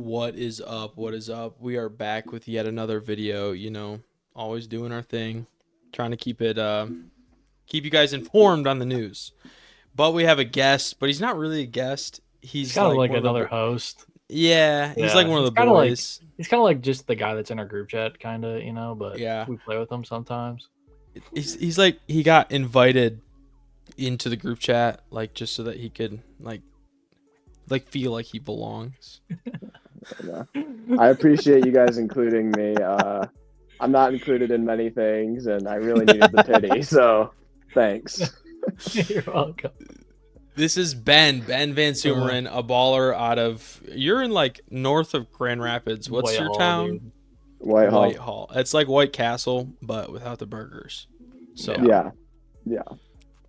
What is up? What is up? We are back with yet another video, always doing our thing, trying to keep you guys informed on the news. But we have a guest, but he's not really a guest. He's He's kind of like like one of the another host. Yeah, he's like Yeah, one of he's the kind of like boys. just the guy that's in our group chat, kind of, But Yeah. we play with him sometimes. He's like he got invited into the group chat like just so that he could like feel like he belongs. Yeah. I appreciate you guys including me. I'm not included in many things, and I really needed the pity, so thanks. You're welcome. This is Ben Vansumeren, a baller you're in like north of Grand Rapids. What's your Whitehall, town? dude. Whitehall. It's like White Castle, but without the burgers. So Yeah.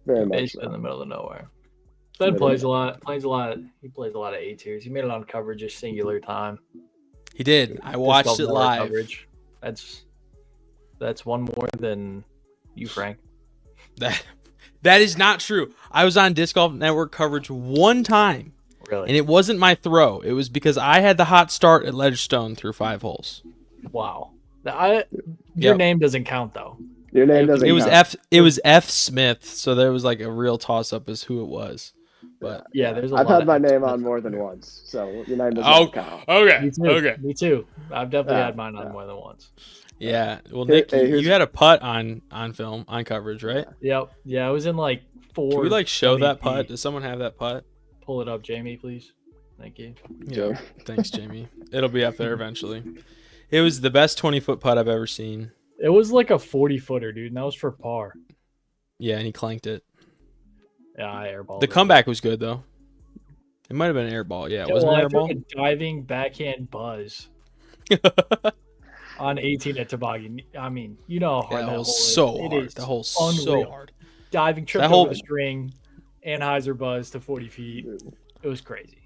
Very much Basically so. in the middle of nowhere. Ben plays a lot. He plays a lot of A tiers. He made it on coverage just singular time. he did. I watched it live. Coverage. That's one more than you, Frank. That is not true. I was on Disc Golf Network coverage one time. Really? And it wasn't my throw. It was because I had the hot start at Ledgestone through 5 holes. Wow. Your name doesn't count though. Your name doesn't count. It was F Smith, so there was like a real toss up as who it was. But yeah, there's I've had my name on more than once, so your name doesn't count. Okay. Me too. I've definitely had mine on more than once. Yeah. Well, Nick, you had a putt on film, on coverage, right? Yep. Yeah, I was in like 4. Can we show that putt? Does someone have that putt? Pull it up, Jamie, please. Thank you. Yeah. Thanks, Jamie. It'll be up there eventually. It was the best 20-foot putt I've ever seen. It was like a 40-footer, dude, and that was for par. Yeah, and he clanked it. Yeah, I airballed The comeback was good, though. It might have been an airball. Yeah, it wasn't an airball. A diving backhand buzz on 18 at Toboggan. I mean, you know how hard that hole is. So hard. That hole's so hard. Diving tripped over the string, Anheuser buzz to 40 feet. It was crazy.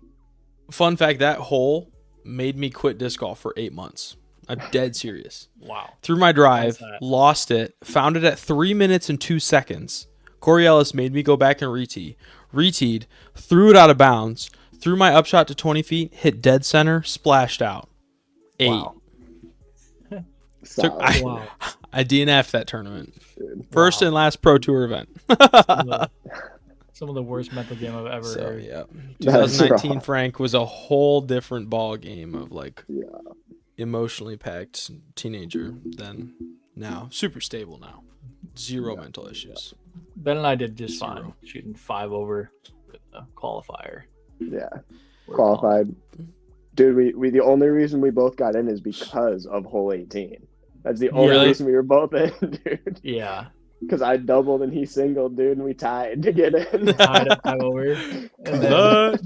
Fun fact, that hole made me quit disc golf for 8 months. I'm dead serious. Wow. Threw my drive, lost it, found it at 3 minutes and 2 seconds. Corey Ellis made me go back and retee. Reteed, threw it out of bounds, threw my upshot to 20 feet, hit dead center, splashed out. 8. Wow. I DNF'd that tournament. First and last Pro Tour event. Some of the worst mental game I've ever heard. Yeah. 2019 Frank was a whole different ball game of emotionally packed teenager than now. Super stable now. Zero mental issues. Ben and I did just fine shooting 5 over with a qualifier. Yeah. Qualified. Dude, we the only reason we both got in is because of hole 18. That's the only reason we were both in, dude. Yeah. Because I doubled and he singled, dude, and we tied to get in. Tied at 5 over. And then,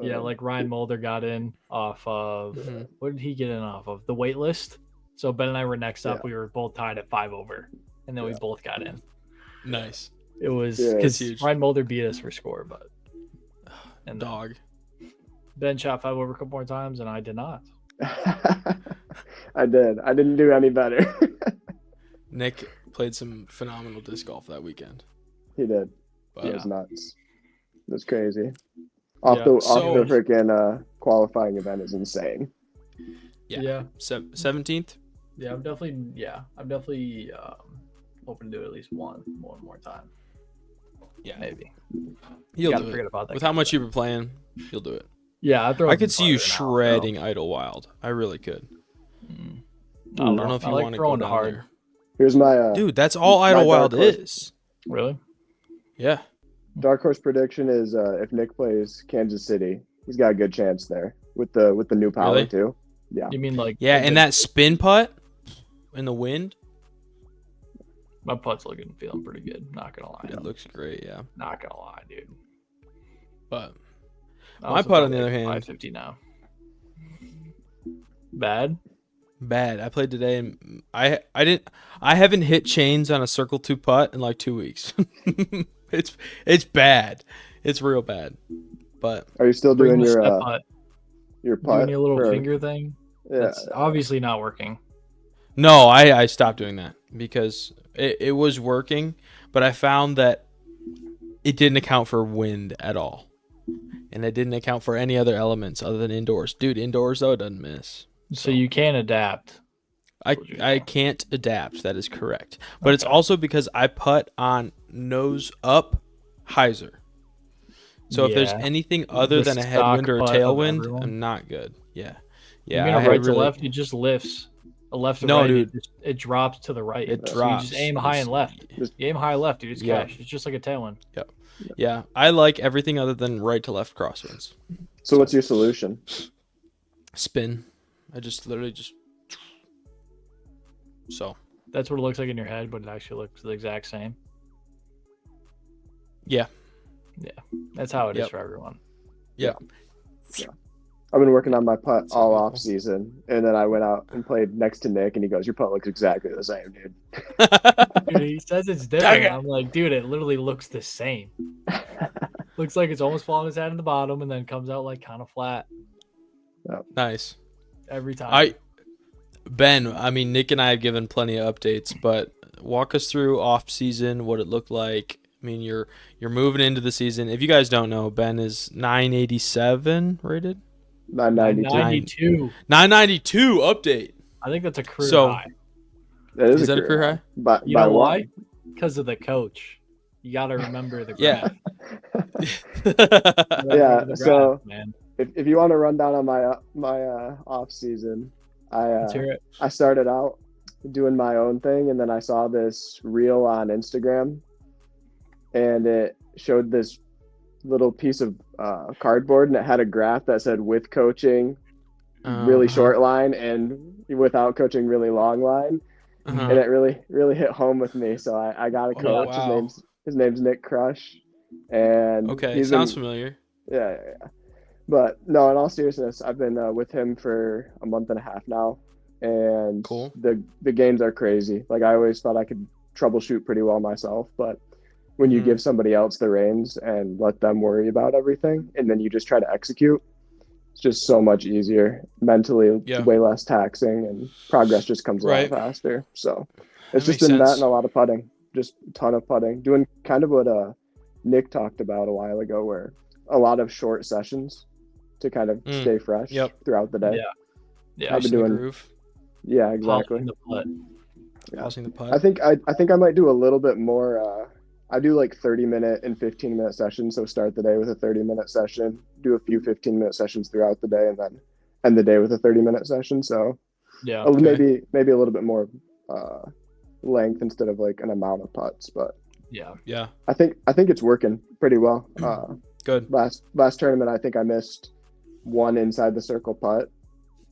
yeah, like Ryan Mulder got in off of what did he get in off of? The wait list. So Ben and I were next up. We were both tied at 5 over. And then we both got in. Nice. It was because Ryan Mulder beat us for score, but dog. Ben shot 5 over a couple more times and I did not. I did. I didn't do any better. Nick played some phenomenal disc golf that weekend. He did. It was nuts. It was crazy. Off the freaking qualifying event is insane. Yeah. 17th? Yeah, I'm definitely hoping to do at least one more time. Yeah, maybe. He'll do it. About that with how much you've been playing, he'll do it. Yeah, I could see you shredding Idlewild. I really could. I don't know if you want to go down there. Here's my dude. That's all Idlewild is. Really? Yeah. Dark horse prediction is if Nick plays Kansas City, he's got a good chance there with the new power too. Yeah. You mean like and that spin putt in the wind? My putt's feeling pretty good. Not gonna lie. It looks great. Yeah. Not gonna lie, dude. But my putt, on the other hand, 550 now. Bad. I played today, and I haven't hit chains on a circle 2 putt in like 2 weeks. It's bad. It's real bad. But are you still doing your putt? Your putt? Doing your little finger thing? Yeah. It's obviously not working. No, I stopped doing that because it was working, but I found that it didn't account for wind at all. and I didn't account for any other elements other than indoors. Dude, indoors though, it doesn't miss. So you can adapt. I can't adapt. That is correct. But it's also because I putt on nose up hyzer. So if there's anything other than a headwind or a tailwind, I'm not good. Yeah. Yeah. You mean a right to left? It just lifts. A left to right, dude. It drops to the right. It so drops. You just aim high and left. You aim high left, dude. It's cash. It's just like a tailwind. Yep. Yeah. I like everything other than right to left crosswinds. So what's your solution? Spin. I just literally just. So. That's what it looks like in your head, but it actually looks the exact same. Yeah. Yeah. That's how it is for everyone. Yeah. I've been working on my putt all off season, and then I went out and played next to Nick, and he goes, "Your putt looks exactly the same, dude." Dude, he says it's different. I'm like, dude, it literally looks the same. Looks like it's almost falling his head in the bottom, and then comes out like kind of flat. Yep. Nice. Every time. Nick and I have given plenty of updates, but walk us through off season, what it looked like. I mean, you're moving into the season. If you guys don't know, Ben is 987 rated. 992. 992 update. I think that's a career high. That is that a career high? But you know why? Because of the coach. You got to remember the graph. Yeah. So man. If you want to run down on my off season, I started out doing my own thing, and then I saw this reel on Instagram, and it showed this little piece of cardboard, and it had a graph that said with coaching really short line and without coaching really long line, and it really hit home with me. So I got a coach. Wow. His name's Nick Crush, and sounds familiar. Yeah. But no, in all seriousness, I've been with him for a month and a half now, and the games are crazy. Like, I always thought I could troubleshoot pretty well myself, but when you give somebody else the reins and let them worry about everything, and then you just try to execute, it's just so much easier mentally. It's way less taxing, and progress just comes a lot faster. So it's just been that and a lot of putting, just a ton of putting, doing kind of what Nick talked about a while ago, where a lot of short sessions to kind of stay fresh throughout the day. Yeah. I've been doing groove. Yeah, exactly. Passing the putt. I think I might do a little bit more. I do like 30-minute and 15-minute sessions. So start the day with a 30-minute session, do a few 15-minute sessions throughout the day, and then end the day with a 30-minute session. So maybe a little bit more length instead of like an amount of putts. But yeah, I think it's working pretty well. Good. Last tournament, I think I missed one inside the circle putt,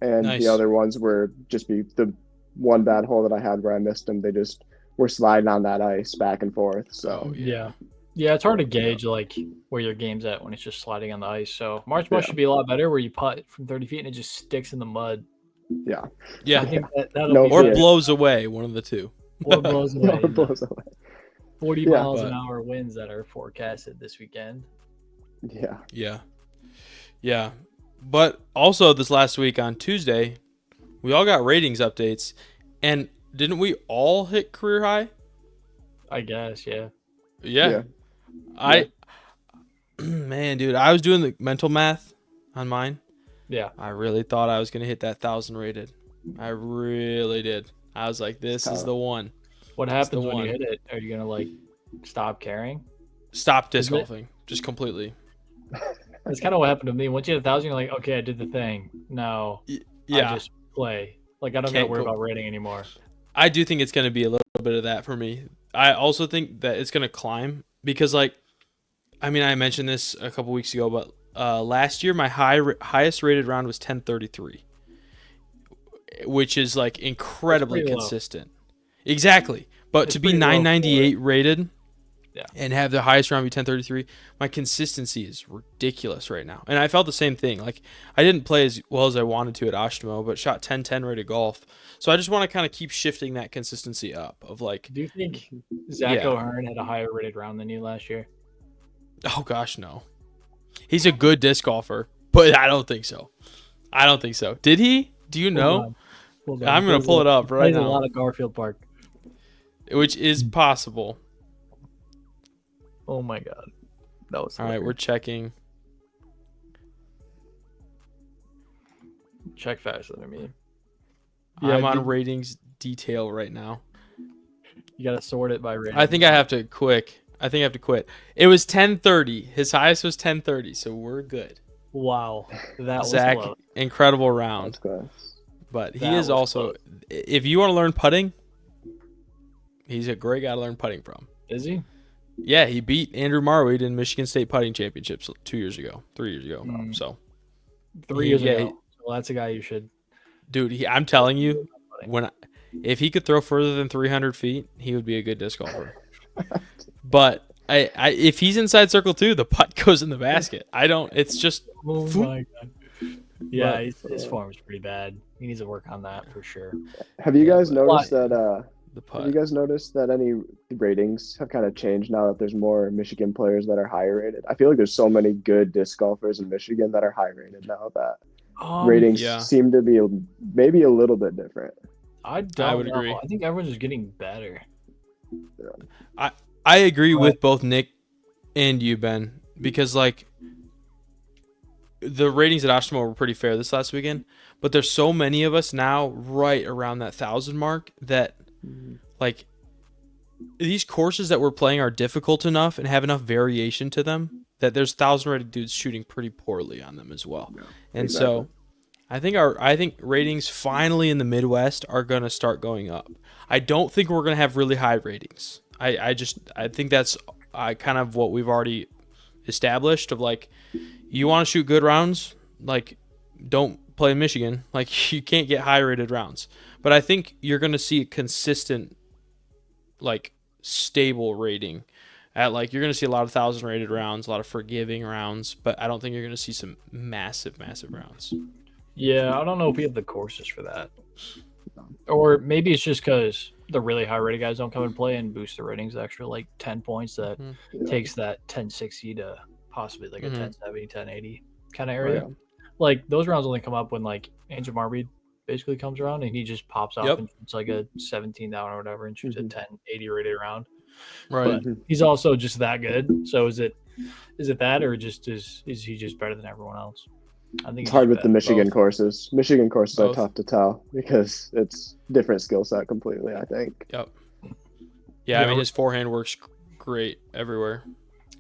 and the other ones were just the one bad hole that I had where I missed them. They just were sliding on that ice back and forth. So yeah, it's hard to gauge like where your game's at when it's just sliding on the ice. So March should be a lot better, where you putt from 30 feet and it just sticks in the mud. Yeah. I think that'll be blows away, one of the two. Or blows away. 40 miles an hour winds that are forecasted this weekend. Yeah. But also this last week on Tuesday, we all got ratings updates, and didn't we all hit career high? I guess, yeah. Man, dude, I was doing the mental math on mine. Yeah. I really thought I was going to hit that 1,000 rated. I really did. I was like, this is the one. What happens when you hit it? Are you going to like stop caring? Stop disc golfing. Just completely. That's kind of what happened to me. Once you hit 1,000, you're like, okay, I did the thing. No. I just play. Like, I don't got to worry about rating anymore. I do think it's going to be a little bit of that for me. I also think that it's going to climb because, like, I mean, I mentioned this a couple weeks ago, but last year my highest rated round was 1033, which is like incredibly consistent. Exactly. But it's to be 998 rated and have the highest round be 1033, my consistency is ridiculous right now. And I felt the same thing. Like, I didn't play as well as I wanted to at Ashtemo, but shot 1010 rated golf. So I just want to kind of keep shifting that consistency up of like. Do you think Zach O'Hearn had a higher rated round than you last year? Oh gosh, no. He's a good disc golfer, but I don't think so. Did he? Do you know? Hold on. I'm going to pull it up right now. Plays a lot of Garfield Park. Which is possible. Oh my God. That was all right, we're checking. check faster than me. Yeah, I'm on ratings detail right now. You got to sort it by rating. I think I have to quit. It was 10:30. His highest was 10:30, so we're good. Wow. That Zach, was close. incredible round. That's close. But he is also, if you want to learn putting, he's a great guy to learn putting from. Is he? Yeah, he beat Andrew Marweed in Michigan State putting championships 3 years ago. So 3 years ago. Well, that's a guy you should. Dude, I'm telling you, if he could throw further than 300 feet, he would be a good disc golfer. But if he's inside circle 2, the putt goes in the basket. It's just. Oh my God. Yeah, his form's pretty bad. He needs to work on that for sure. Have you guys noticed that? Have you guys noticed that any ratings have kind of changed now that there's more Michigan players that are higher rated? I feel like there's so many good disc golfers in Michigan that are high rated now that ratings seem to be maybe a little bit different. I would agree. I think everyone's just getting better. Yeah. I agree with both Nick and you, Ben, because like the ratings at Ashimo were pretty fair this last weekend, but there's so many of us now right around that 1,000 mark that like these courses that we're playing are difficult enough and have enough variation to them that there's 1,000 rated dudes shooting pretty poorly on them as well. Yeah, and so I think ratings finally in the Midwest are going to start going up. I don't think we're going to have really high ratings. I think that's kind of what we've already established of like, you want to shoot good rounds, like don't play in Michigan. Like you can't get high rated rounds. But I think you're going to see a consistent, like stable rating at like, you're going to see a lot of 1,000 rated rounds, a lot of forgiving rounds, but I don't think you're going to see some massive rounds. Yeah, I don't know if we have the courses for that. Or maybe it's just because the really high rated guys don't come and play and boost the ratings extra like 10 points that takes that 1060 to possibly like a 1070, 1080 kind of area. Yeah. Like those rounds only come up when like Andrew Marweed basically comes around and he just pops off and shoots like a 17 down or whatever and shoots a 1080 rated round. Right. But he's also just that good. So is it that or just is he just better than everyone else? I think it's hard with the Michigan courses. Michigan courses are tough to tell because it's different skill set completely, I think. Yep. Yeah, I mean his forehand works great everywhere.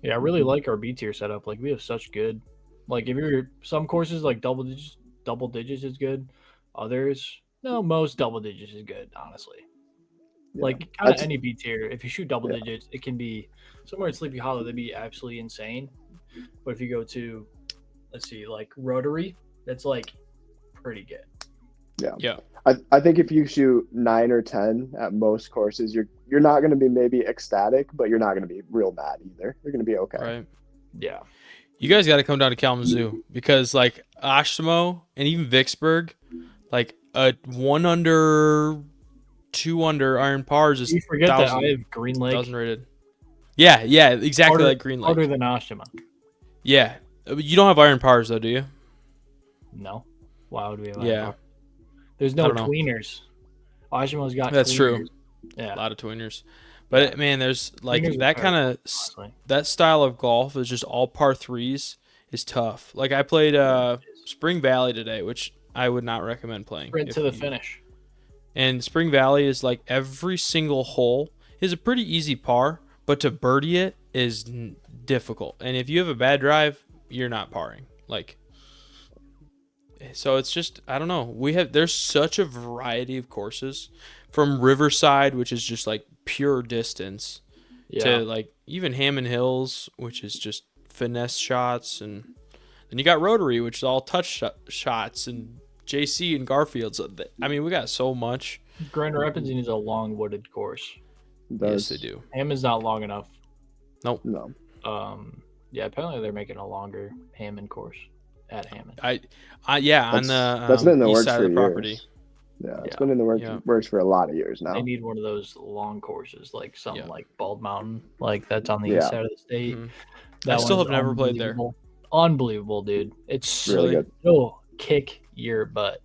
Yeah, I really like our B tier setup. Like we have such good, like if you're some courses like double digits is good. Others, no, most double digits is good, honestly. Yeah. Like kind of any B tier, if you shoot double digits, it can be somewhere in Sleepy Hollow. That'd be absolutely insane. But if you go to, let's see, like Rotary, that's like pretty good. Yeah. I think if you shoot 9 or 10 at most courses, you're not going to be maybe ecstatic, but you're not going to be real mad either. You're going to be okay. Right. Yeah. You guys got to come down to Kalamazoo because like Ashimo and even Vicksburg, like a 1 under, 2 under iron pars is. You forget that I have Green Lake. 1,000 rated. Yeah, exactly like Green Lake. Harder than Ashima. Yeah, you don't have iron pars though, do you? No. Why would we have iron pars? There's no tweeners. Ashima's got. That's tweeners. True. Yeah, a lot of tweeners. But man, there's like tweeners that kind of that style of golf is just all par 3s is tough. Like I played Spring Valley today, which I would not recommend playing. Sprint to the finish. And Spring Valley is like every single hole is a pretty easy par, but to birdie it is difficult. And if you have a bad drive, you're not parring. Like, so it's just, I don't know. There's such a variety of courses from Riverside, which is just like pure distance, to like even Hammond Hills, which is just finesse shots. And then you got Rotary, which is all touch shots, and JC and Garfield. So I mean, we got so much. Grand Rapids is a long wooded course. Yes, they do. Hammond's not long enough. Nope. No. Yeah, apparently they're making a longer Hammond course at Hammond. On the that's been in the east works side for of the years. property. Yeah, it's been in the works for a lot of years now. They need one of those long courses, like something like Bald Mountain, like that's on the east side of the state. Mm-hmm. I still have never played there. Unbelievable, dude! It's really good. Oh, kick your butt!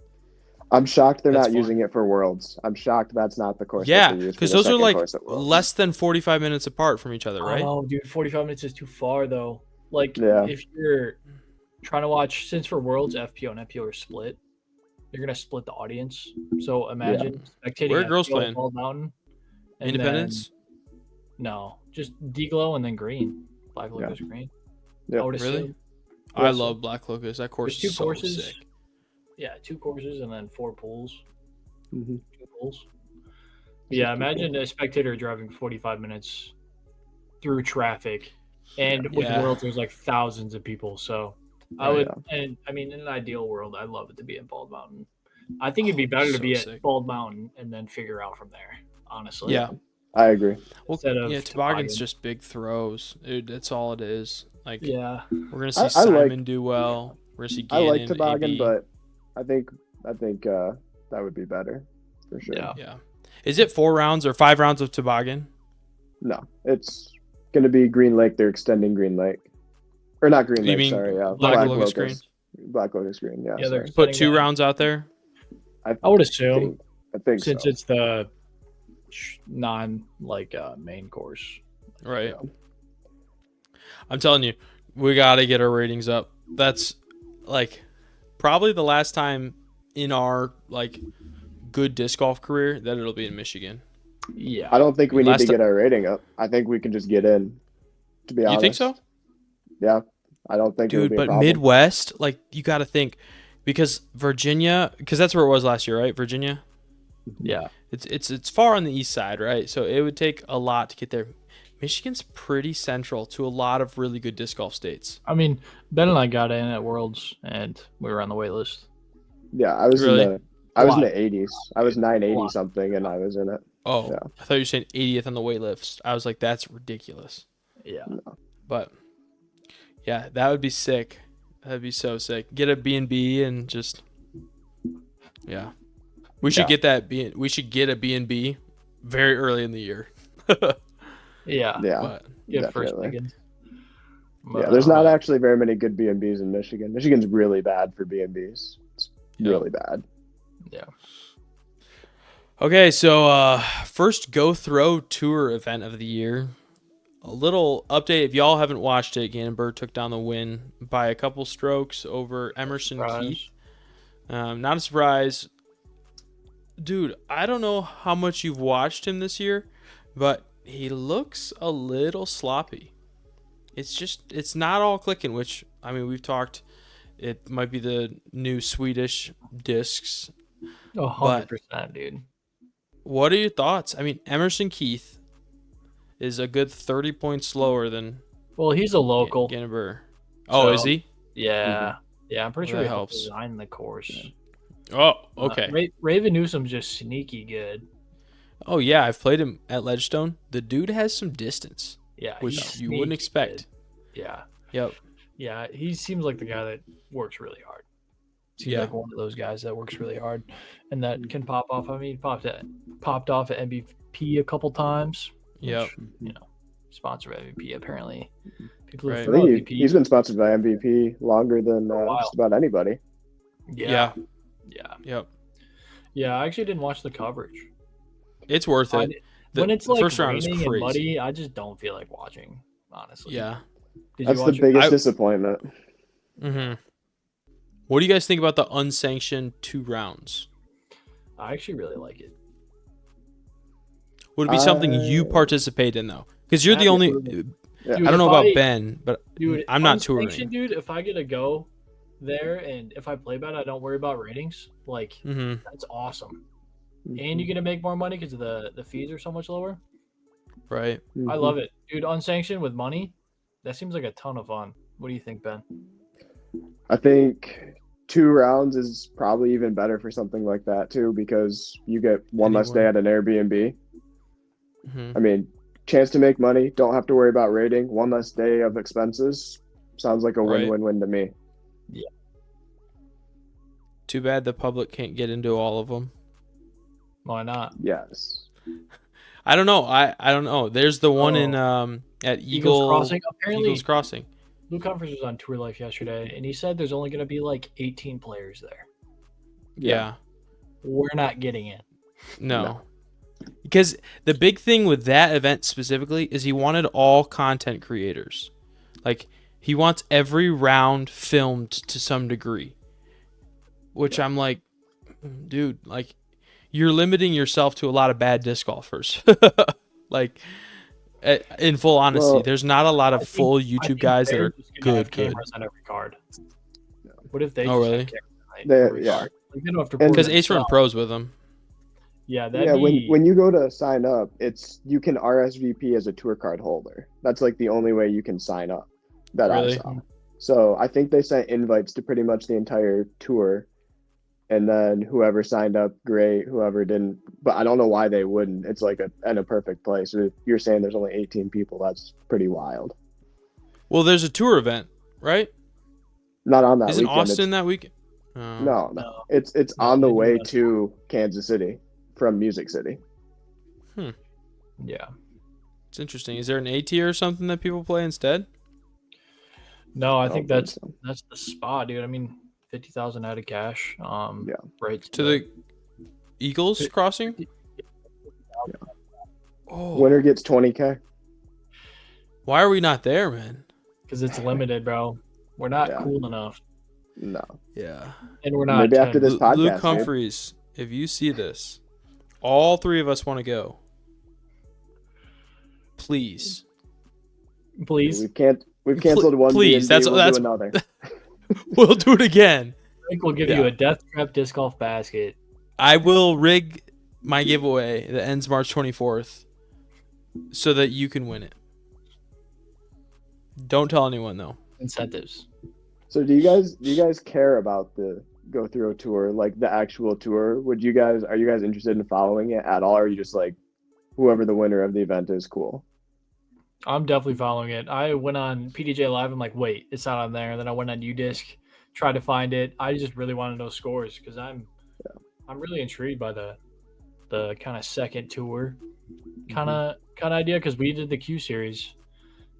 I'm shocked they're not using it for Worlds. I'm shocked that's not the course. Yeah, because those are like less than 45 minutes apart from each other, right? Oh, dude, 45 minutes is too far though. Like if you're trying to watch, since for Worlds, FPO and FPO are split, you're gonna split the audience. So imagine spectating Where are at girls playing? Bald Mountain. Independence? No, just D-Glow and then green. Black Locust green. Yep. I would assume. Really? I love Black Locust. That course There's is 2 so courses. sick. Yeah, 2 courses and then 4 pools. 2 pools. Yeah, imagine a spectator driving 45 minutes through traffic, and with Worlds, there's like thousands of people. So I would, and I mean, in an ideal world, I'd love it to be at Bald Mountain. I think it'd be better to be at Bald Mountain and then figure out from there. Honestly, yeah, I agree. Well, toboggan's just big throws, dude. That's all it is. Like, we're gonna see Simon do well. We're gonna see Gannon, I like toboggan, AB. but I think that would be better for sure. Yeah. Is it 4 rounds or 5 rounds of toboggan? No, it's gonna be Green Lake. They're extending Green Lake, or not Green Lake. Sorry, Black Locust green. Black Locust green. Yeah. They're put 2 rounds out there. I would assume. I think since it's the non main course, right? Yeah. I'm telling you, we gotta get our ratings up. That's like probably the last time in our good disc golf career that it'll be in Michigan. Yeah, I don't think we need to get our rating up. I think we can just get in. To be honest, you think so? Yeah, I don't think. Dude, but Midwest, you got to think, because Virginia, because that's where it was last year, right? Virginia. Yeah, it's far on the east side, right? So it would take a lot to get there. Michigan's pretty central to a lot of really good disc golf states. I mean, Ben and I got in at Worlds, and we were on the wait list. Yeah, I was in the 80s. I was 980 something, and I was in it. Oh, yeah. I thought you were saying 80th on the wait list. I was like, that's ridiculous. Yeah. No. But, yeah, that would be sick. That'd be so sick. Get a B&B and just, yeah. We should get that. We should get a B&B very early in the year. Yeah. But, first tickets. Yeah, there's not actually very many good B&Bs in Michigan. Michigan's really bad for B&Bs. It's really bad. Yeah. Okay, so first Go Throw Tour event of the year. A little update, if y'all haven't watched it, Gannonburg took down the win by a couple strokes over Emerson Keith. Not a surprise. Dude, I don't know how much you've watched him this year, but he looks a little sloppy. It's not all clicking, which, I mean, we've talked, it might be the new Swedish discs. 100%, dude. What are your thoughts? I mean, Emerson Keith is a good 30 points slower than. Well, he's a local. Gannonburg. Oh, is he? Yeah. Mm-hmm. Yeah, I'm pretty sure he helps design the course. Oh, okay. Raven Newsom's just sneaky good. Oh, yeah. I've played him at Ledgestone. The dude has some distance. Yeah. Which you wouldn't expect. Good. Yeah. Yep. Yeah, he seems like the guy that works really hard. Seems like one of those guys that works really hard and that can pop off. I mean, popped off at MVP a couple times. Yep. Which, sponsor of MVP apparently. People I think he's been sponsored by MVP longer than just about anybody. Yeah. Yep. Yeah, I actually didn't watch the coverage. It's worth it. When it's like first round raining and muddy, I just don't feel like watching, honestly. Yeah. That's the biggest disappointment. Mm-hmm. What do you guys think about the unsanctioned 2 rounds? I actually really like it. Would it be something you participate in, though? Because you're the only... Dude, I don't know about Ben, but I'm not touring. Dude, if I get to go there and if I play bad, I don't worry about ratings. That's awesome. And you get to make more money because the fees are so much lower. Right. Mm-hmm. I love it. Dude, unsanctioned with money, that seems like a ton of fun. What do you think, Ben? I think 2 rounds is probably even better for something like that, too, because you get one less day at an Airbnb. Mm-hmm. I mean, chance to make money, don't have to worry about rating, one less day of expenses. Sounds like a win-win-win to me. Yeah. Too bad the public can't get into all of them. Why not? Yes. I don't know. I don't know. There's the one in at Eagles Crossing. Apparently, Eagles Crossing. Lou Comfort was on Tour Life yesterday, and he said there's only going to be like 18 players there. Yeah. We're not getting in. No. Because the big thing with that event specifically is he wanted all content creators. Like, he wants every round filmed to some degree. Which I'm like, Dude, like, you're limiting yourself to a lot of bad disc golfers. Like, in full honesty, there's not a lot of full YouTube guys that are good. Cameras on every card. What if they just have really? cameras on every card? Like, they don't have to because Ace run pros with them. Yeah, when you go to sign up, you can RSVP as a tour card holder. That's like the only way you can sign up that I saw. So I think they sent invites to pretty much the entire tour, and then whoever signed up, great. Whoever didn't, but I don't know why they wouldn't. It's like a perfect place. You're saying there's only 18 people. That's pretty wild. Well, there's a tour event, right? Not on that weekend. Isn't Austin that weekend? No. It's on the way to Kansas City from Music City. Yeah. It's interesting. Is there an A tier or something that people play instead? No, I think that's the spot, dude. I mean, 50,000 out of cash. Right to the Eagles crossing. Yeah. Oh. Winner gets 20K. Why are we not there, man? Because it's limited, bro. We're not cool enough. No. Yeah. And we're not. Maybe after this podcast, Luke Humphreys, if you see this, all three of us want to go. Please. We've canceled one. Please, that's another. We'll do it again. I think we'll give you a Death Trap disc golf basket. I will rig my giveaway that ends March 24th so that you can win it. Don't tell anyone though. Incentives. So do you guys care about the Go Through a tour, like the actual tour? Are you guys interested in following it at all, or are you just like whoever the winner of the event is cool? I'm definitely following it. I went on PDJ Live. I'm like, wait, it's not on there. And then I went on UDisc, tried to find it. I just really want to know scores because I'm really intrigued by the kind of second tour kind of idea, because we did the Q series,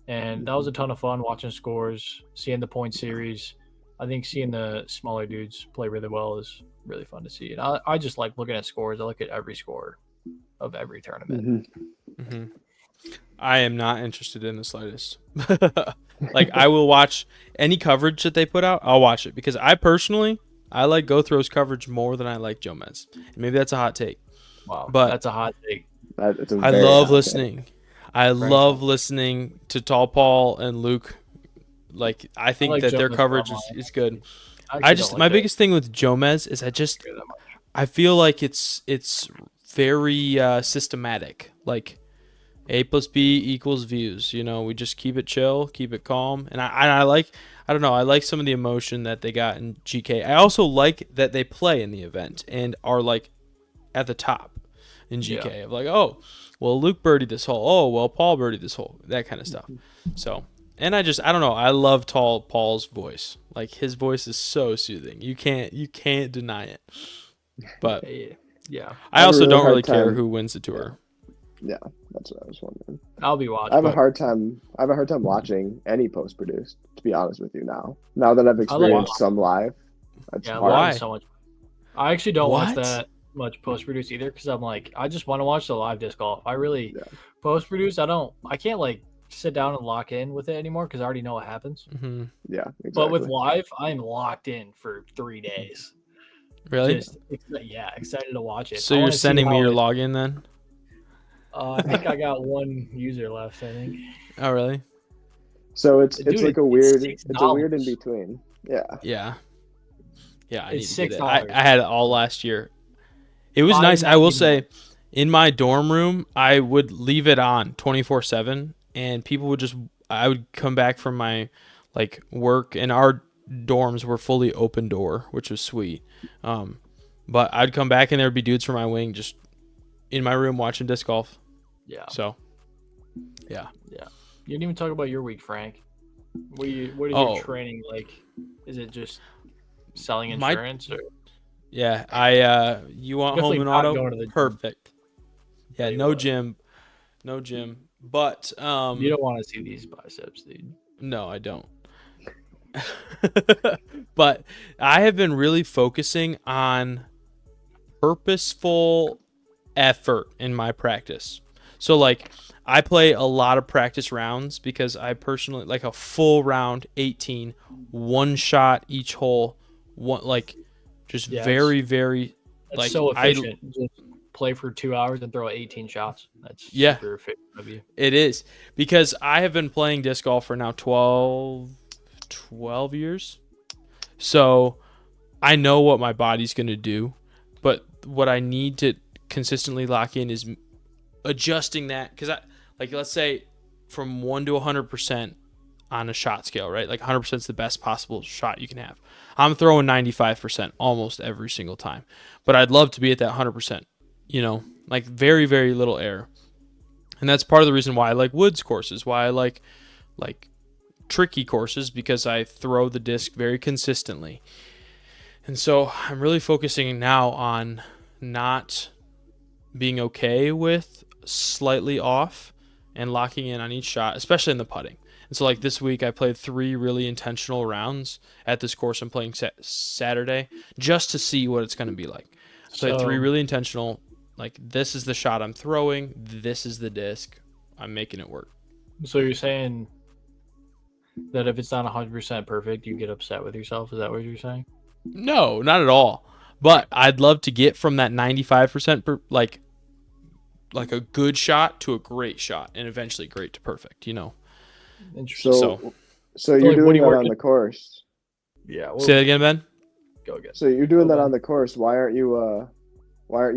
and that was a ton of fun watching scores, seeing the point series. I think seeing the smaller dudes play really well is really fun to see. And I just like looking at scores. I look at every score of every tournament. I am not interested in the slightest. Like, I will watch any coverage that they put out. I'll watch it because I like Go Throw's coverage more than I like Jomez. Maybe that's a hot take. Wow, but that's a hot take. I love listening. I love listening to Tall Paul and Luke. Like, I think that their coverage is good. My biggest thing with Jomez is I feel like it's very systematic. Like, A plus B equals views. You know, we just keep it chill, keep it calm. And I like some of the emotion that they got in GK. I also like that they play in the event and are like at the top in GK of like, oh, well, Luke birdied this hole. Oh, well, Paul birdied this hole. That kind of stuff. So, and I don't know. I love Tall Paul's voice. Like, his voice is so soothing. You can't deny it. But I also don't really care who wins the tour. Yeah, that's what I was wondering. I'll be watching. I have a hard time watching any post produced, to be honest with you now. Now that I've experienced some live. That's hard. Why? So much. I actually don't watch that much post produce either, because I'm like, I just want to watch the live disc golf. I really post produce. I can't like sit down and lock in with it anymore because I already know what happens. Mm-hmm. Yeah, exactly. But with live, I'm locked in for 3 days. Really? Excited to watch it. So you're sending me your login then? I think I got one user left, I think. Oh, really? So it's like a weird in between. Yeah. Yeah. Yeah, I need it's to get it. $6. I had it all last year. It was nice. I will say, in my dorm room, I would leave it on 24/7, and people would I would come back from my like work, and our dorms were fully open door, which was sweet. But I'd come back and there'd be dudes from my wing just in my room watching disc golf. Yeah. So, yeah. Yeah. You didn't even talk about your week, Frank. What is your training like? Is it just selling insurance? Or? Yeah, you want definitely home and auto? Perfect. Yeah, no gym. But you don't want to see these biceps, dude. No, I don't. But I have been really focusing on purposeful effort in my practice. So like, I play a lot of practice rounds because I personally like a full round 18, one shot each hole, very, very It's so efficient. Just play for 2 hours and throw 18 shots. That's super efficient of you. It is, because I have been playing disc golf for now 12 years. So I know what my body's going to do, but what I need to consistently lock in is adjusting that. Because let's say from 1 to 100% on a shot scale, right? Like 100% is the best possible shot you can have. I'm throwing 95% almost every single time, but I'd love to be at that 100%, like very, very little error. And that's part of the reason why I like woods courses, why I like tricky courses, because I throw the disc very consistently. And so I'm really focusing now on not being okay with slightly off and locking in on each shot, especially in the putting. And so this week I played 3 really intentional rounds at this course I'm playing Saturday, just to see what it's going to be like. So I played 3 really intentional, this is the shot I'm throwing, this is the disc, I'm making it work. So you're saying that if it's not 100% perfect, you get upset with yourself? Is that what you're saying? No, not at all. But I'd love to get from that 95% like a good shot to a great shot, and eventually great to perfect, Interesting. So you're doing that on the course. Yeah. Say that again, Ben. Go again. So you're doing that on the course. Why aren't you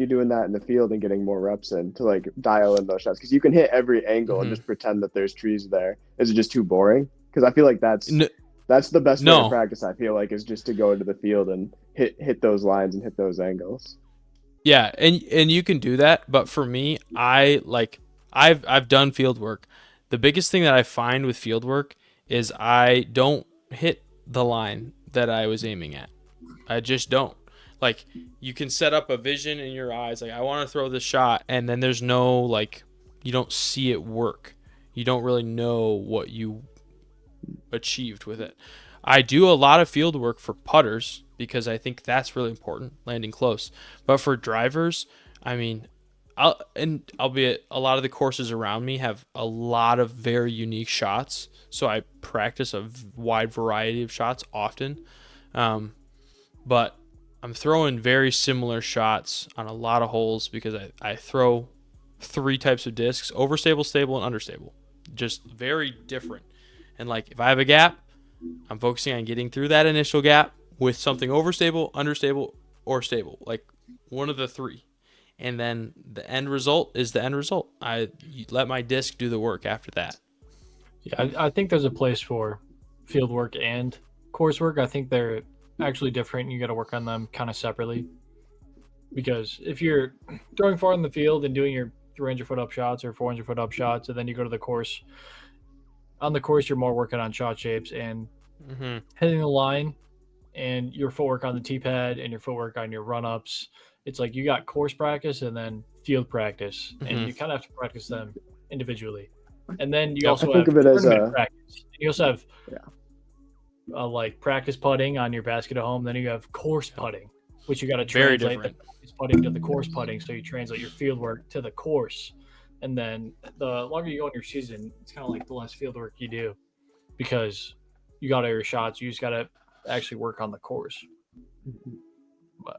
doing that in the field and getting more reps in to dial in those shots? Because you can hit every angle and just pretend that there's trees there. Is it just too boring? Because I feel like that's the best way to practice. I feel like is just to go into the field and hit those lines and hit those angles. Yeah, and you can do that, but for me, I've done field work. The biggest thing that I find with field work is I don't hit the line that I was aiming at. I just don't. You can set up a vision in your eyes, I want to throw this shot, and then there's no, you don't see it work. You don't really know what you achieved with it. I do a lot of field work for putters because I think that's really important, landing close. But for drivers, albeit a lot of the courses around me have a lot of very unique shots, so I practice a wide variety of shots often. But I'm throwing very similar shots on a lot of holes because I throw 3 types of discs: overstable, stable, and understable. Just very different. And if I have a gap, I'm focusing on getting through that initial gap with something overstable, understable, or stable, one of the 3. And then the end result is the end result. I let my disc do the work after that. Yeah, I think there's a place for field work and coursework. I think they're actually different. You got to work on them kind of separately. Because if you're throwing far in the field and doing your 300-foot up shots or 400-foot up shots, and then you go to the course, on the course you're more working on shot shapes and hitting the line, and your footwork on the tee pad and your footwork on your run-ups. It's you got course practice and then field practice, and you kind of have to practice them individually. And then you also have tournament practice. You also have practice putting on your basket at home. Then you have course putting, which you got to translate the practice putting to the course putting. So you translate your field work to the course. And then the longer you go in your season, it's kind of the less field work you do, because you got all your shots. You just got to actually work on the course. But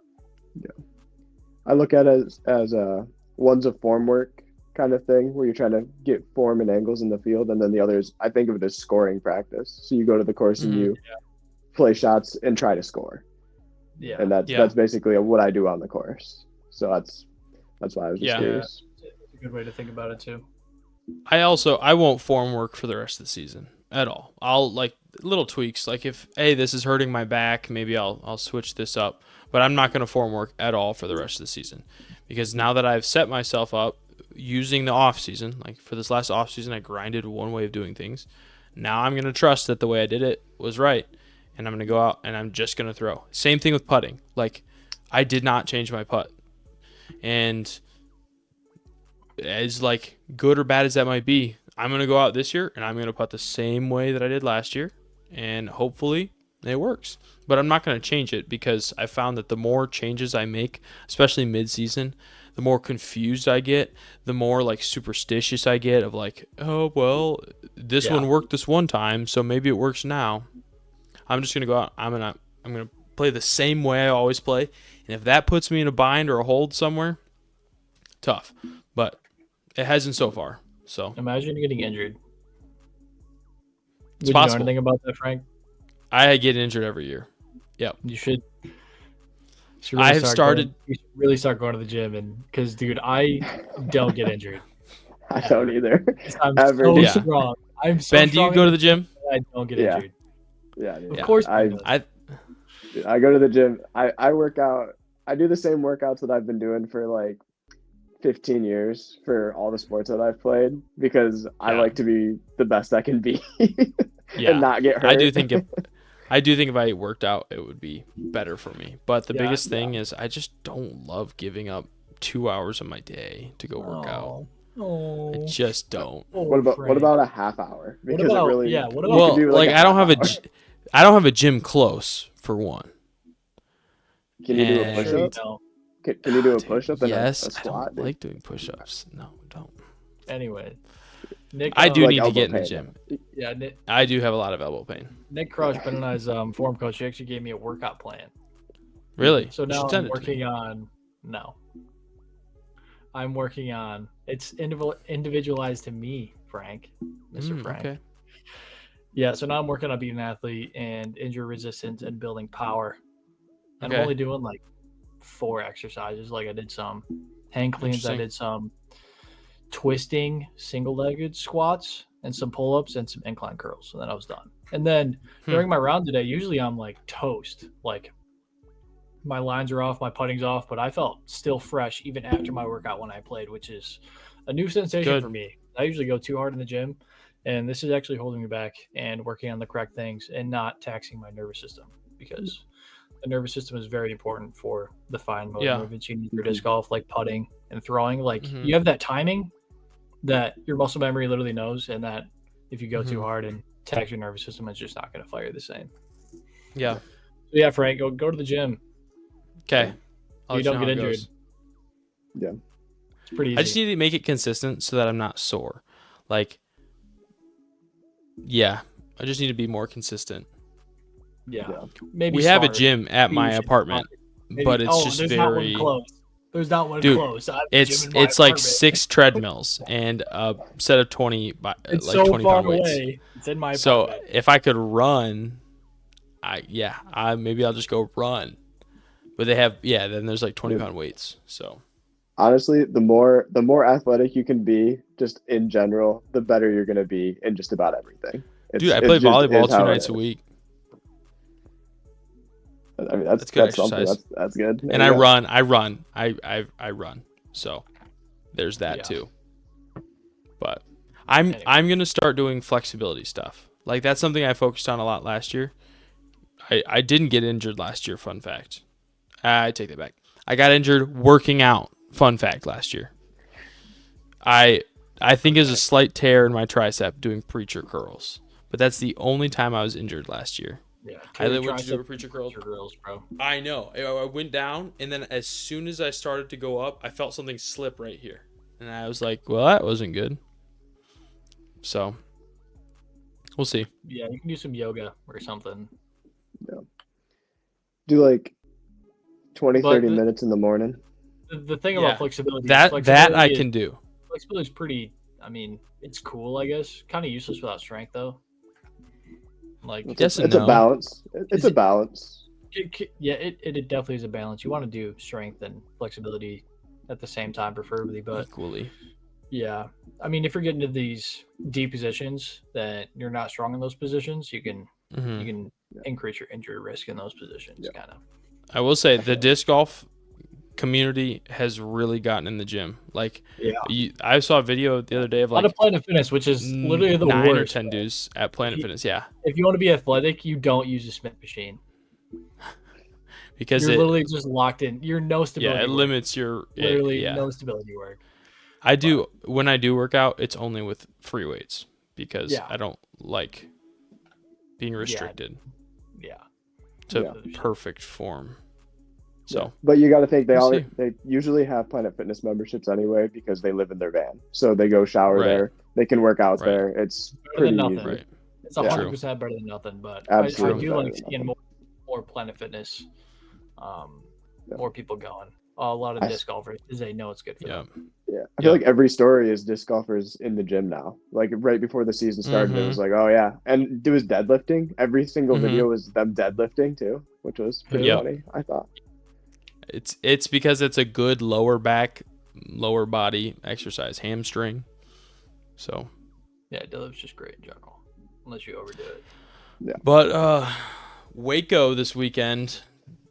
I look at it as one's a form work kind of thing, where you're trying to get form and angles in the field, and then the others, I think of it as scoring practice. So you go to the course and you play shots and try to score. Yeah, and that's basically what I do on the course. So that's why I was just curious. It's a good way to think about it too. I won't form work for the rest of the season at all. I'll little tweaks, if this is hurting my back, maybe I'll switch this up. But I'm not going to form work at all for the rest of the season, because now that I've set myself up using the off season, for this last off season, I grinded one way of doing things. Now I'm going to trust that the way I did it was right, and I'm going to go out and I'm just going to throw. Same thing with putting. I did not change my putt, and as good or bad as that might be, I'm going to go out this year and I'm going to putt the same way that I did last year, and hopefully it works. But I'm not going to change it, because I found that the more changes I make, especially mid-season, the more confused I get, the more superstitious I get of oh, well, this one worked this one time, so maybe it works now. I'm just going to go out. I'm going to play the same way I always play. And if that puts me in a bind or a hold somewhere, tough. But it hasn't so far. So imagine getting injured. It's Would possible. You know anything about that, Frank? I get injured every year. Yep. You should. Really I have started. You should really start going to the gym, and because, dude, I don't get injured. I don't either. I'm so strong. I'm so Ben, strong. do you go to the gym? I don't get injured. Yeah, of course. I go to the gym. I work out. I do the same workouts that I've been doing for like 15 years for all the sports that I've played because I like to be the best I can be and not get hurt. I do think if I worked out, it would be better for me. But the biggest thing is I just don't love giving up 2 hours of my day to go work out. Oh. I just don't. What about a half hour? Because what about, it really what about I don't have a gym close for one. Can you do a push-up? Can you do a push-up and a squat? I don't like doing push-ups. No, don't. Anyway, Nick, I do need to get in the gym. Yeah, Nick, I do have a lot of elbow pain. Nick Crush, Ben and I's form coach, he actually gave me a workout plan. Really? So now I'm working on. No. I'm working on. It's individualized to me, Frank, Mr. Frank. Okay. Yeah, so now I'm working on being an athlete and injury resistance and building power. And I'm only doing like 4 exercises. Like I did some hang cleans, I did some twisting single-legged squats and some pull-ups and some incline curls. And then I was done. And then during my round today, usually I'm like toast. Like my lines are off, my putting's off, but I felt still fresh even after my workout when I played, which is a new sensation for me. I usually go too hard in the gym, and this is actually holding me back and working on the correct things and not taxing my nervous system because the nervous system is very important for the fine motor movements you need for disc golf, like putting and throwing. Like you have that timing that your muscle memory literally knows, and that if you go too hard and tax your nervous system, it's just not going to fire the same. Yeah. So yeah, Frank, go to the gym. Okay. You don't get injured. Yeah. It's pretty easy. I just need to make it consistent so that I'm not sore. Like, I just need to be more consistent. Yeah. Maybe we have a gym at my apartment, but it's just very close. There's not one close. It's like 6 treadmills and a set of 20 it's like so 20 far pound weights. Away. It's in my apartment. So if I could run, maybe I'll just go run. But they have then there's like 20 pound weights. So honestly, the more athletic you can be, just in general, the better you're gonna be in just about everything. Dude, I play volleyball 2 nights a week. I mean, that's good exercise. That's good. And I run. I run. So there's that too. But I'm gonna start doing flexibility stuff. Like that's something I focused on a lot last year. I didn't get injured last year. Fun fact. I take that back. I got injured working out. Fun fact last year. I think it was a slight tear in my tricep doing preacher curls. But that's the only time I was injured last year. Yeah, I went to do a preacher curl. Bro. I know. I went down, and then as soon as I started to go up, I felt something slip right here. And I was like, well, that wasn't good. So, we'll see. Yeah, you can do some yoga or something. Yeah. Do like 20, 30 minutes in the morning. The thing about flexibility that I can do. Flexibility is pretty, I mean, it's cool, I guess. Kind of useless without strength, though. Like it's a balance. It's a balance. It definitely is a balance. You want to do strength and flexibility at the same time, preferably, but equally. Yeah, I mean, if you're getting to these deep positions that you're not strong in those positions, you can increase your injury risk in those positions. Kind of. I will say the disc golf community has really gotten in the gym. Like, I saw a video the other day of like a lot of Planet Fitness, which is literally the 9 worst. or 10 dudes at Planet Fitness. Yeah. If you want to be athletic, you don't use a Smith machine because you're literally just locked in. You're no stability. Yeah, it limits your no stability work. When I do work out, it's only with free weights because I don't like being restricted. To perfect form. So, but you got to think they usually have Planet Fitness memberships anyway because they live in their van, so they go shower there. They can work out there. It's pretty easy. It's 100% better than nothing. But Absolutely I do like seeing more more Planet Fitness, more people going. A lot of disc golfers because they know it's good for them. Yeah, I feel like every story is disc golfers in the gym now. Like right before the season started, it was like, oh yeah, and it was deadlifting. Every single video was them deadlifting too, which was pretty funny. I thought it's because it's a good lower body exercise, hamstring. So yeah, deadlift's just great in general, unless you overdo it. Yeah, but Waco this weekend.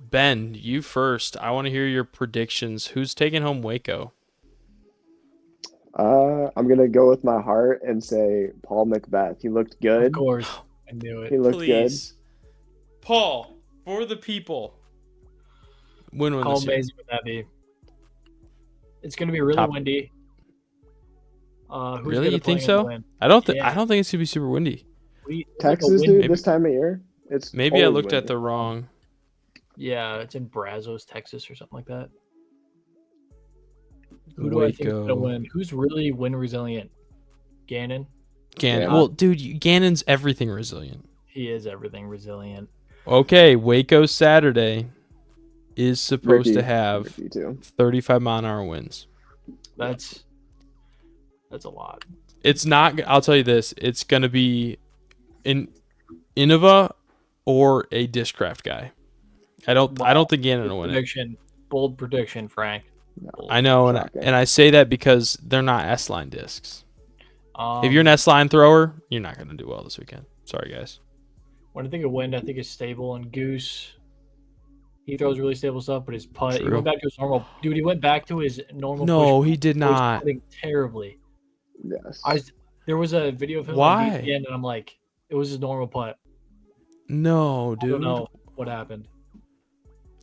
Ben, you first. I want to hear your predictions. Who's taking home Waco? I'm gonna go with my heart and say Paul Macbeth. He looked good. Of course, I knew it. He looked good. Paul, for the people. Win How this amazing would that be? It's gonna be really windy. Really, you think so? I don't think it's gonna be super windy. Texas, dude, this time of year, it's maybe I looked at the wrong. Yeah, it's in Brazos, Texas, or something like that. Who do I think is going to win? Who's really wind resilient? Gannon? Well, dude, Gannon's everything resilient. He is everything resilient. Okay, Waco Saturday is supposed to have 35-mile-an-hour winds. That's a lot. It's not. I'll tell you this. It's going to be an Innova or a Discraft guy. I don't think Gannon will win it. Bold prediction, Frank. Bold. I know, and I say that because they're not S-line discs. If you're an S-line thrower, you're not going to do well this weekend. Sorry, guys. When I think of wind, I think it's stable. And Goose, he throws really stable stuff, but his putt, he went back to his normal. Dude, he went back to his normal. No, he did not. He was putting terribly. Yes. There was a video of him on VPN, and I'm like, it was his normal putt. No, dude. I don't know what happened.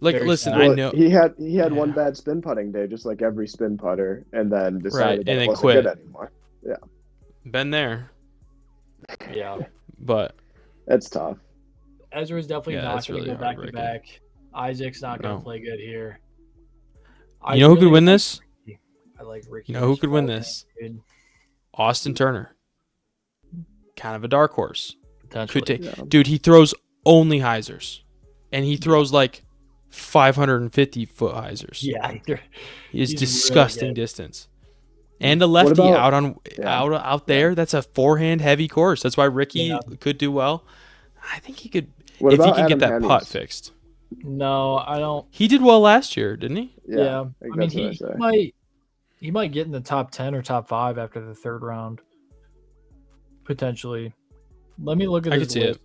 Like, listen, I know he had one bad spin putting day, just like every spin putter, and then decided that it wasn't good anymore. Yeah, been there. Yeah, but that's tough. Ezra's definitely not going to go back to back. Isaac's not going to play good here. You know who could win this? I like Ricky. You know who could win this? Austin Turner. Kind of a dark horse. Could take, dude. He throws only hyzers, and he throws like 550-foot hyzers. Yeah, he's disgusting really distance. And a lefty out there. That's a forehand heavy course. That's why Ricky could do well. I think he could if he could get that putt fixed. No, I don't. He did well last year, didn't he? Yeah. I mean, he might get in the top 10 or top 5 after the third round. Potentially. Let me look at this. I could see it.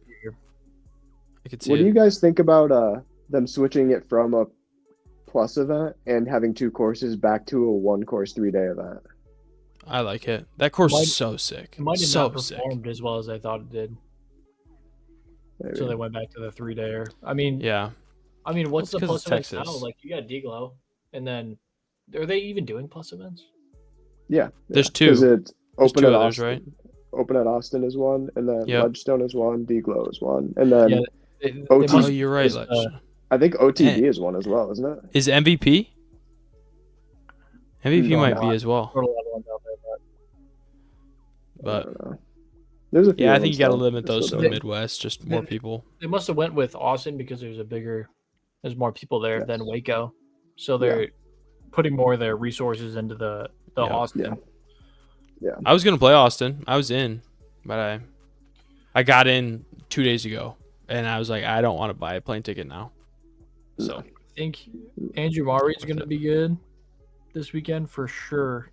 I could see it. What do you guys think about them switching it from a plus event and having 2 courses back to a 1-course 3-day event? I like it. That course is so sick. It might have not performed as well as I thought it did. Maybe. So they went back to the 3-dayer. I mean, what's the plus events now? Like, you got D-Glow, and then are they even doing plus events? Yeah. There's 2. There's open at others, Austin, right? Open at Austin is 1, and then Ledgestone is 1, D-Glow is 1, and then OTB. You're right. I think OTB is 1 as well, isn't it? Is MVP? MVP might be as well. But there's a few. I think you got to limit those to the Midwest, just more people. They must have went with Austin because there's more people there than Waco, so they're putting more of their resources into the Austin. Yeah. I was gonna play Austin. I was in, but I got in 2 days ago, and I was like, I don't want to buy a plane ticket now. So I think Andrew Murray is gonna be good this weekend for sure.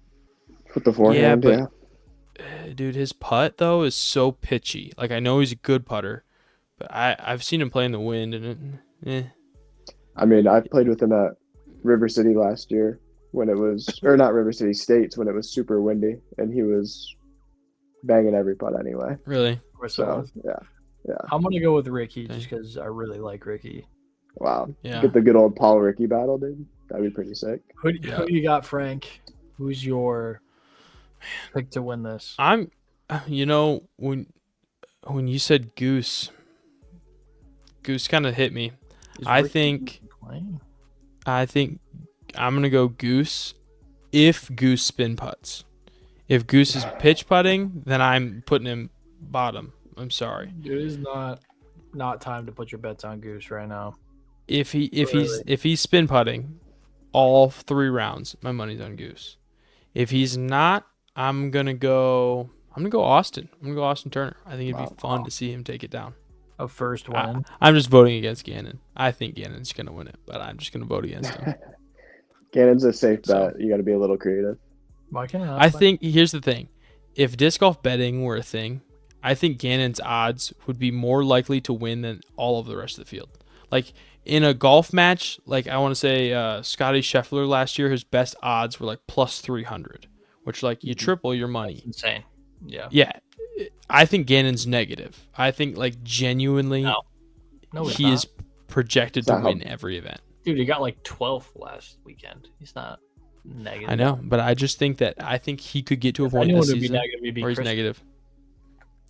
With the forehand, dude, his putt though is so pitchy. Like, I know he's a good putter, but I've seen him play in the wind, and I mean, I played with him at River City last year when it was, or not River City, States, when it was super windy, and he was banging every putt anyway. Really? So yeah. I'm gonna go with Ricky just because I really like Ricky. Wow. Yeah. Get the good old Paul Ricky battle, dude. That'd be pretty sick. Who do you got, Frank? Who's your pick to win this? When you said Goose kind of hit me. I think I'm gonna go Goose if Goose spin putts. If Goose is pitch putting, then I'm putting him bottom. I'm sorry. It is not not time to put your bets on Goose right now. If he's spin putting all 3 rounds, my money's on Goose. If he's not, I'm gonna go Austin. I'm gonna go Austin Turner. I think it'd be fun to see him take it down. A first win. I'm just voting against Gannon. I think Gannon's gonna win it, but I'm just gonna vote against him. Gannon's a safe bet. You got to be a little creative. Why can't I think here's the thing: if disc golf betting were a thing, I think Gannon's odds would be more likely to win than all of the rest of the field. Like in a golf match, like I want to say Scotty Scheffler last year, his best odds were like plus 300, which like you triple your money. That's insane. Yeah. Yeah. I think Gannon's negative. I think like genuinely he is projected to win every event. Dude, he got like 12th last weekend. He's not negative. I know, but I just think he could get to a point this season where he's negative.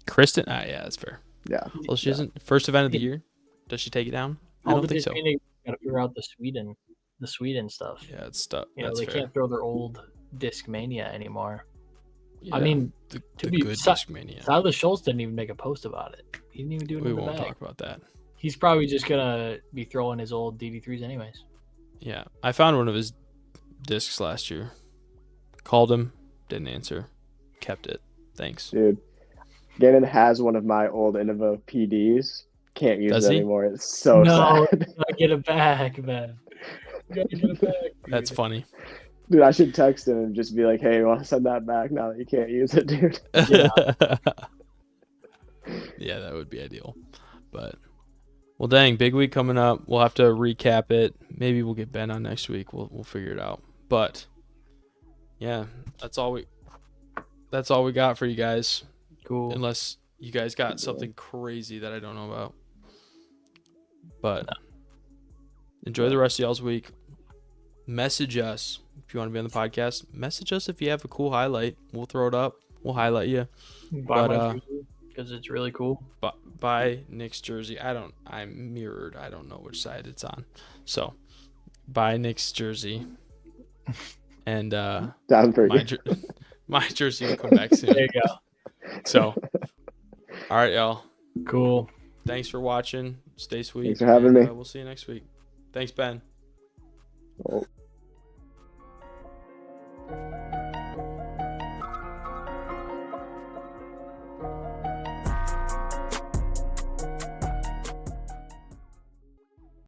Kristen? Yeah, that's fair. Yeah. Well, she isn't first event of the year. Does she take it down? I don't think so. Got to figure out the Sweden stuff. Yeah, it's stuff. They can't throw their old Discmania anymore. Yeah, I mean, the good Discmania. Tyler Schultz didn't even make a post about it. He didn't even do it. We won't talk about that. He's probably just gonna be throwing his old DD3s anyways. Yeah, I found one of his discs last year. Called him, didn't answer, kept it. Thanks, dude. Gannon has one of my old Innova PDs. Can't use it anymore. It's so sad. You gotta get it back, man. You gotta get it back. Dude. That's funny. Dude, I should text him and just be like, "Hey, you want to send that back now that you can't use it, dude?" Yeah, that would be ideal. But well, dang, big week coming up. We'll have to recap it. Maybe we'll get Ben on next week. We'll figure it out. But yeah, that's all we got for you guys. Cool. Unless you guys got something crazy that I don't know about. But enjoy the rest of y'all's week. Message us if you want to be on the podcast. Message us if you have a cool highlight. We'll throw it up. We'll highlight you. Because it's really cool. Buy Nick's jersey. I'm mirrored. I don't know which side it's on. So buy Nick's jersey. And my jersey will come back soon. There you go. So all right, y'all. Cool. Thanks for watching. Stay sweet. Thanks for having me. We'll see you next week. Thanks, Ben. Oh.